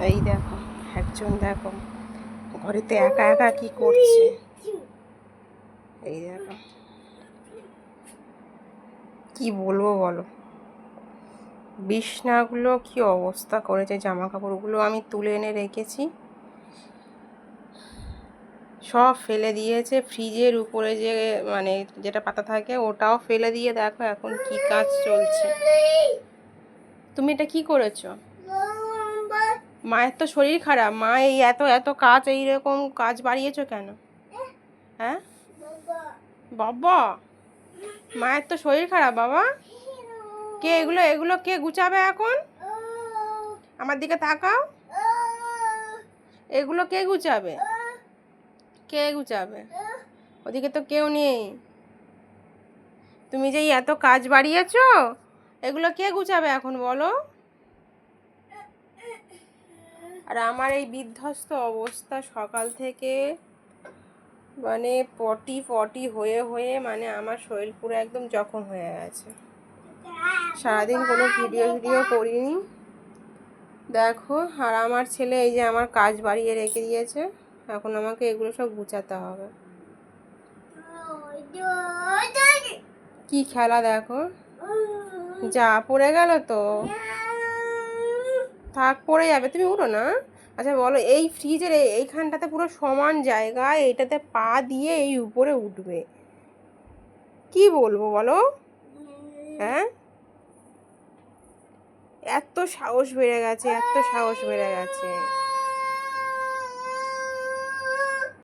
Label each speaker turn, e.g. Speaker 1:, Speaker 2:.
Speaker 1: এই দেখো একজন, দেখো ঘরেতে একা একা কি করছে। এই দেখো কি বলবো বলো, বিছনাগুলো কি অবস্থা করেছে, জামা কাপড়গুলো আমি তুলে এনে রেখেছি সব ফেলে দিয়েছে। ফ্রিজের উপরে যে মানে যেটা পাতা থাকে ওটাও ফেলে দিয়ে দেখো এখন কি কাজ চলছে। তুমি এটা কি করেছো? মায়ের তো শরীর খারাপ, মা এই এত এত কাজ, এইরকম কাজ বাড়িয়েছো কেন? হ্যাঁ বাবা, মায়ের তো শরীর খারাপ বাবা। কে এগুলো এগুলো কে গুছাবে এখন? আমার দিকে তাকাও, এগুলো কে গুছাবে? কে গুছাবে? ওদিকে তো কেউ নেই। তুমি যে এত কাজ বাড়িয়েছো, এগুলো কে গুছাবে এখন বলো? আর আমার এই বিধ্বস্ত অবস্থা সকাল থেকে, মানে পটি পটি হয়ে হয়ে মানে আমার শরীর পুরো একদম জখম হয়ে গেছে। সারাদিন কোনো ভিডিও করিনি দেখো। আর আমার ছেলে এই যে আমার কাজ বাড়িয়ে রেখে দিয়েছে, এখন আমাকে এগুলো সব গুছাতে হবে। কি খেলা দেখো, যা পড়ে গেল তো, থাক পড়ে যাবে, তুমি উঠো না। আচ্ছা বলো, এই ফ্রিজের এইখানটাতে পুরো সমান জায়গা, এইটাতে পা দিয়ে এই উপরে উঠবে, কি বলবো বলো? হ্যাঁ, এত সাহস বেড়ে গেছে, এত সাহস বেড়ে গেছে।